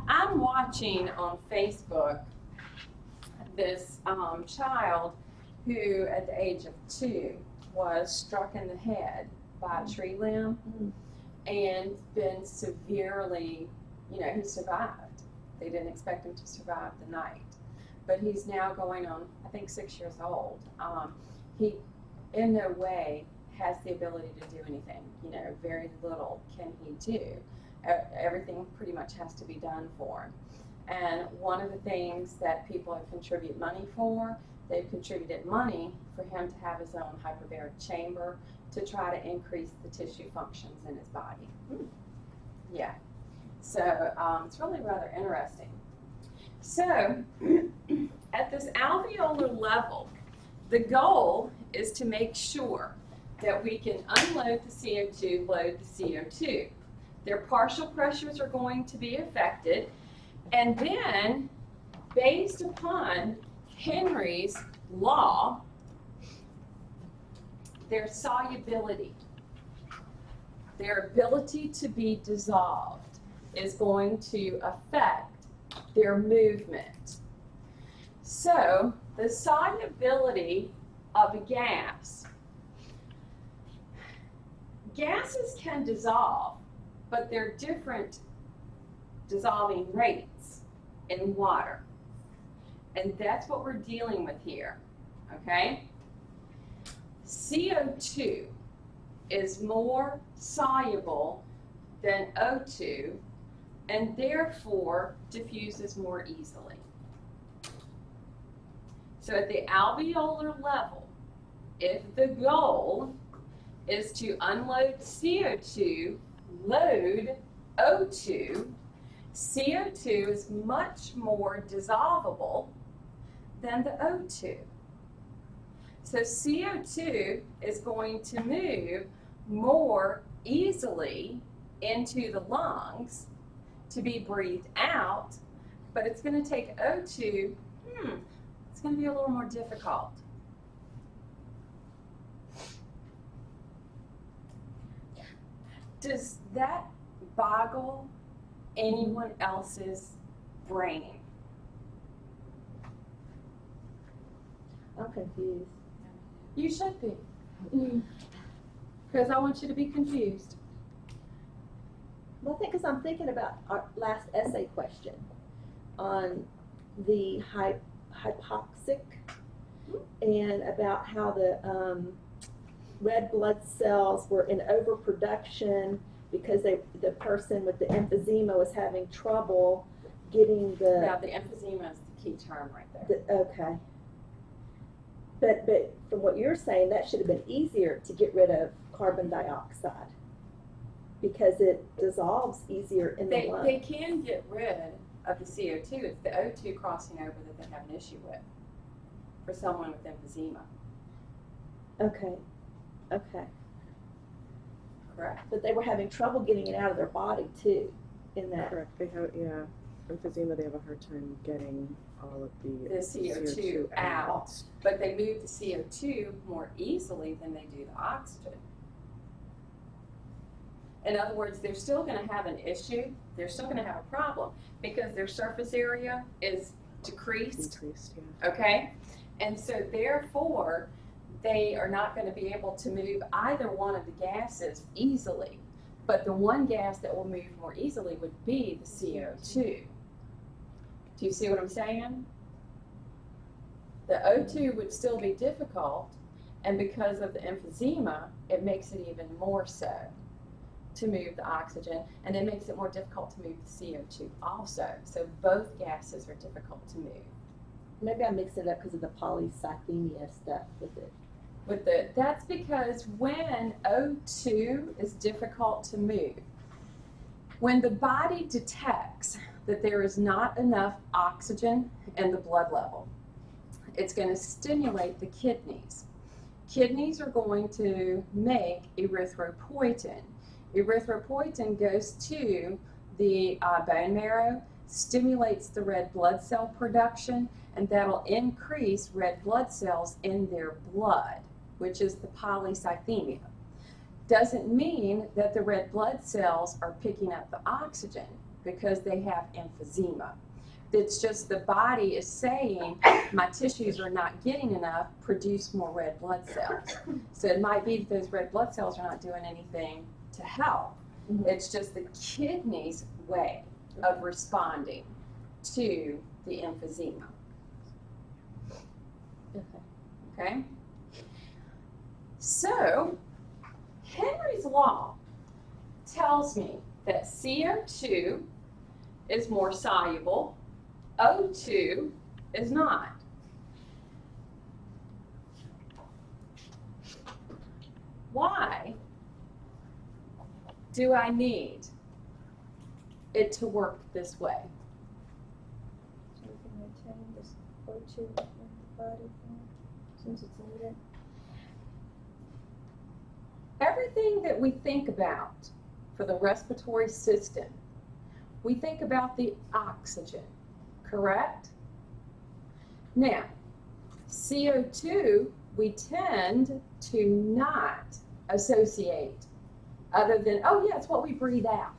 I'm watching on Facebook this child who, at the age of 2, was struck in the head by a tree limb and been severely, he survived. They didn't expect him to survive the night. But he's now going on, I think, 6 years old. He, in no way, has the ability to do anything. Very little can he do. Everything pretty much has to be done for him. And one of the things that people have contributed money for, they've contributed money for him to have his own hyperbaric chamber to try to increase the tissue functions in his body. Yeah. So it's really rather interesting. So at this alveolar level, the goal is to make sure that we can unload the CO2, load the CO2. Their partial pressures are going to be affected, and then based upon Henry's law, their solubility, their ability to be dissolved, is going to affect their movement. So the solubility of a gas, gases can dissolve, but they're different dissolving rates in water. And that's what we're dealing with here, okay? CO2 is more soluble than O2 and therefore diffuses more easily. So at the alveolar level, if the goal is to unload CO2, load O2, CO2 is much more dissolvable than the O2. So CO2 is going to move more easily into the lungs to be breathed out, but it's going to take O2, it's going to be a little more difficult. Does that boggle anyone else's brain? I'm confused. You should be, because I want you to be confused. Well, I think because I'm thinking about our last essay question on the hypoxic and about how the red blood cells were in overproduction because the person with the emphysema was having trouble getting the... Now, the emphysema is the key term right there. Okay. But from what you're saying, that should have been easier to get rid of carbon dioxide because it dissolves easier in the lungs. They can get rid of the CO2. It's the O2 crossing over that they have an issue with for someone with emphysema. Okay. Okay. Correct. But they were having trouble getting it out of their body too in that. Correct. They have, emphysema, they have a hard time getting all of the CO2 out. But they move the CO2 more easily than they do the oxygen. In other words, they're still going to have an issue. They're still going to have a problem because their surface area is decreased. Okay? And so therefore, they are not going to be able to move either one of the gases easily. But the one gas that will move more easily would be the CO2. Do you see what I'm saying? The O2 would still be difficult, and because of the emphysema, it makes it even more so to move the oxygen, and it makes it more difficult to move the CO2 also. So both gases are difficult to move. Maybe I mixed it up because of the polycythemia stuff with it. That's because when O2 is difficult to move, when the body detects that there is not enough oxygen in the blood level, it's going to stimulate the kidneys. Kidneys are going to make erythropoietin. Erythropoietin goes to the bone marrow, stimulates the red blood cell production, and that'll increase red blood cells in their blood, which is the polycythemia. Doesn't mean that the red blood cells are picking up the oxygen, because they have emphysema. It's just the body is saying, my tissues are not getting enough, produce more red blood cells. So it might be that those red blood cells are not doing anything to help. Mhm. It's just the kidney's way of responding to the emphysema. Okay? So, Henry's law tells me that CO2 is more soluble, O2 is not. Why do I need it to work this way? So we can maintain this O2 in the body since it's needed. Everything that we think about for the respiratory system, we think about the oxygen, correct? Now, CO2 we tend to not associate other than, oh yeah, it's what we breathe out.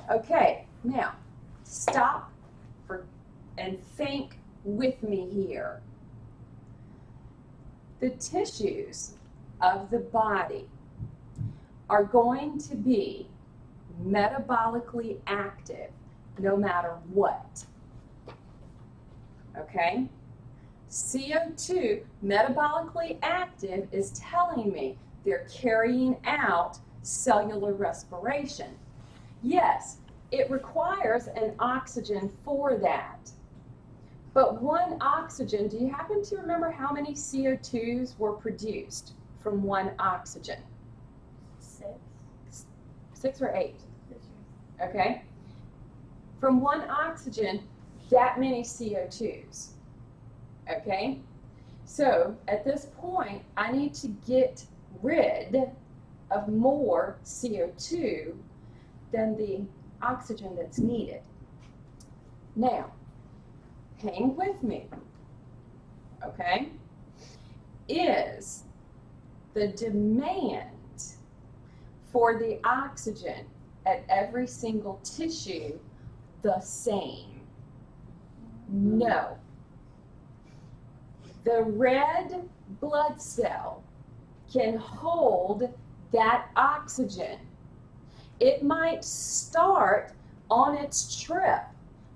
Okay, now stop and think with me here. The tissues of the body are going to be metabolically active no matter what. Okay? CO2, metabolically active, is telling me they're carrying out cellular respiration. Yes, it requires an oxygen for that. But one oxygen, do you happen to remember how many CO2s were produced from one oxygen? 6. 6 or 8? Okay? From one oxygen, that many CO2s. Okay? So, at this point, I need to get rid of more CO2 than the oxygen that's needed. Now, hang with me, okay? Is the demand for the oxygen at every single tissue the same? No. The red blood cell can hold that oxygen. It might start on its trip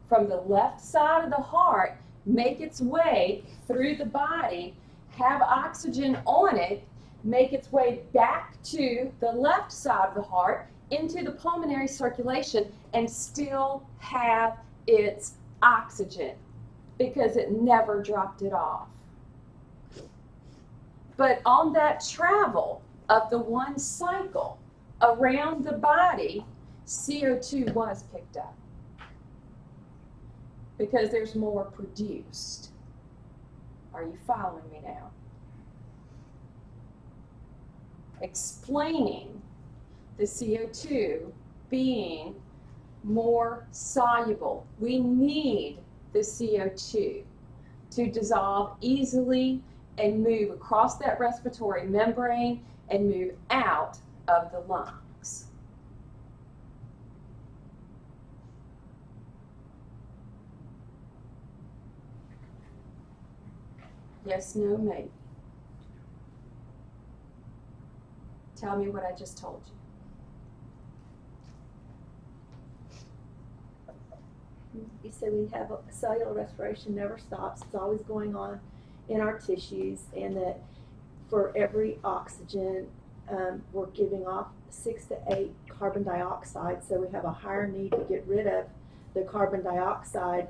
from the left side of the heart, make its way through the body, have oxygen on it, make its way back to the left side of the heart, into the pulmonary circulation, and still have its oxygen because it never dropped it off. But on that travel of the one cycle around the body, CO2 was picked up because there's more produced. Are you following me now? Explaining the CO2 being more soluble. We need the CO2 to dissolve easily and move across that respiratory membrane and move out of the lungs. Yes, no, maybe. Tell me what I just told you. You said we have cellular respiration never stops. It's always going on in our tissues, and that for every oxygen, we're giving off 6 to 8 carbon dioxide. So we have a higher need to get rid of the carbon dioxide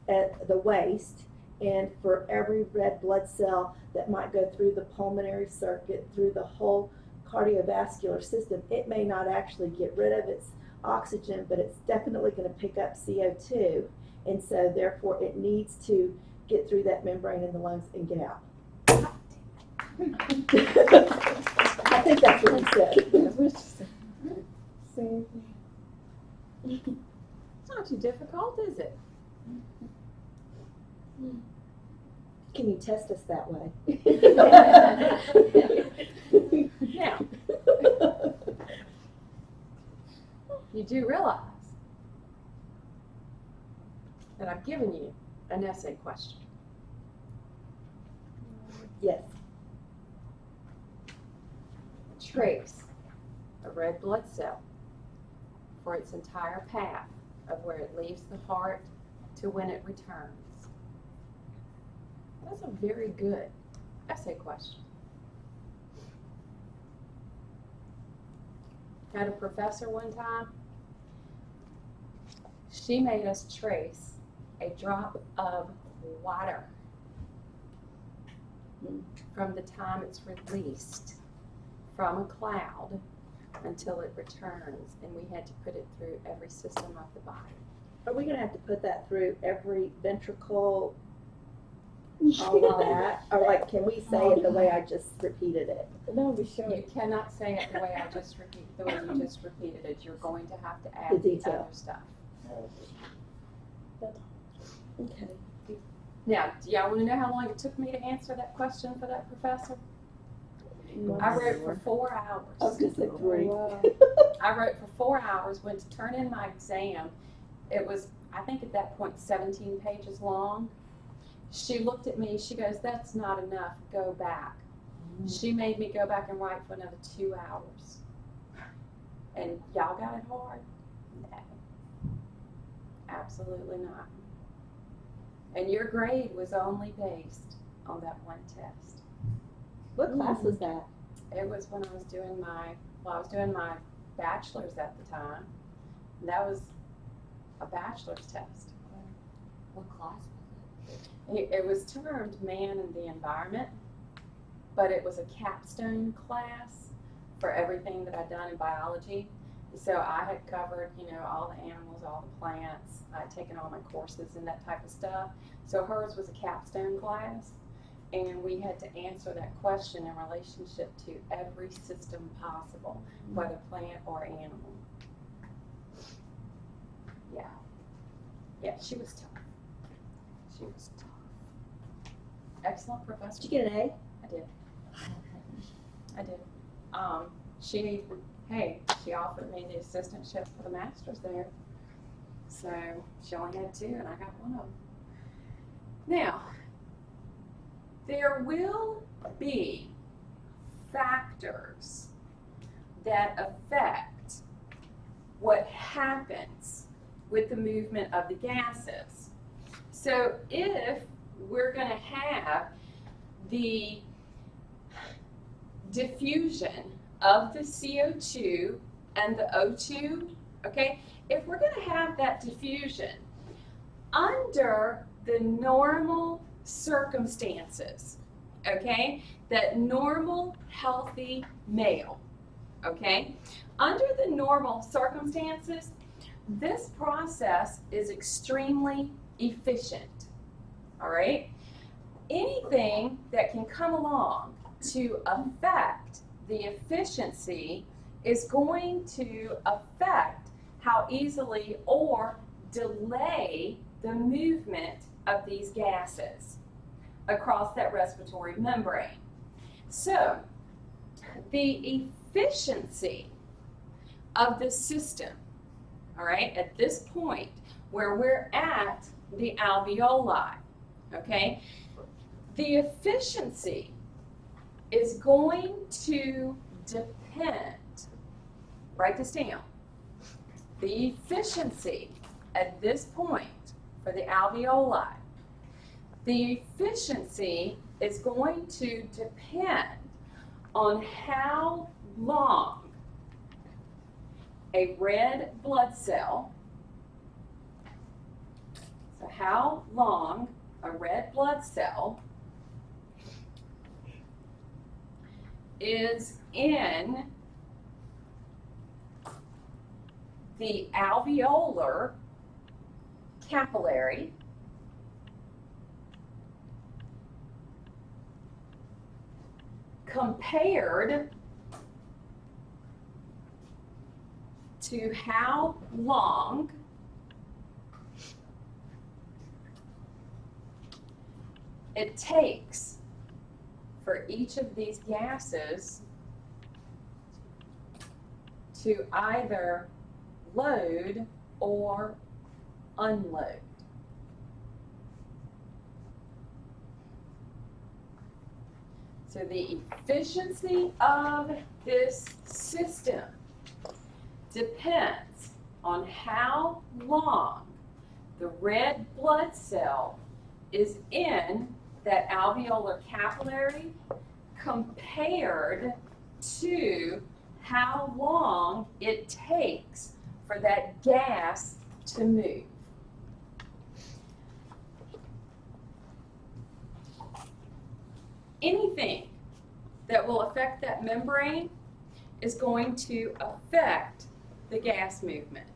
at the waste. And for every red blood cell that might go through the pulmonary circuit, through the whole cardiovascular system, it may not actually get rid of its oxygen, but it's definitely going to pick up CO2, and so therefore it needs to get through that membrane in the lungs and get out. I think that's what you said. Same. It's not too difficult, is it? Can you test us that way? Now, you do realize And I've given you an essay question. Yes. Trace a red blood cell for its entire path of where it leaves the heart to when it returns. That's a very good essay question. Had a professor one time, she made us trace a drop of water from the time it's released from a cloud until it returns, and we had to put it through every system of the body. Are we gonna have to put that through every ventricle, all of that? Or like, can we say it the way I just repeated it? No, we show You it. cannot say it the way I just repeated it. You're going to have to The add the detail. other stuff. Okay. Now, do y'all want to know how long it took me to answer that question for that professor? I wrote for 4 hours. I was gonna say 3. Wow. I wrote for 4 hours, went to turn in my exam. It was, I think at that point, 17 pages long. She looked at me, she goes, "That's not enough, go back." She made me go back and write for another 2 hours. And y'all got it hard? No. Absolutely not. And your grade was only based on that one test. What class was that? It was when I was doing my bachelor's at the time. And that was a bachelor's test. What class It was termed Man and the Environment, but it was a capstone class for everything that I'd done in biology. So I had covered, all the animals, all the plants. I'd taken all my courses and that type of stuff. So hers was a capstone class, and we had to answer that question in relationship to every system possible, whether plant or animal. Yeah. Yeah, she was tough. She was tough. Excellent professor. Did you get an A? I did. I did. She offered me the assistantship for the master's there. So she only had 2 and I got 1 of them. Now, there will be factors that affect what happens with the movement of the gases. So if we're going to have the diffusion of the CO2 and the O2, okay, if we're going to have that diffusion under the normal circumstances, okay, that normal healthy male, okay, under the normal circumstances, this process is extremely efficient. All right? Anything that can come along to affect the efficiency is going to affect how easily or delay the movement of these gases across that respiratory membrane. So, the efficiency of the system, all right, at this point where we're at the alveoli, okay, the efficiency is going to depend, write this down, the efficiency at this point for the alveoli, the efficiency is going to depend on how long a red blood cell, so how long a red blood cell is in the alveolar capillary compared to how long it takes for each of these gases to either load or unload. So the efficiency of this system depends on how long the red blood cell is in that alveolar capillary compared to how long it takes for that gas to move. Anything that will affect that membrane is going to affect the gas movement.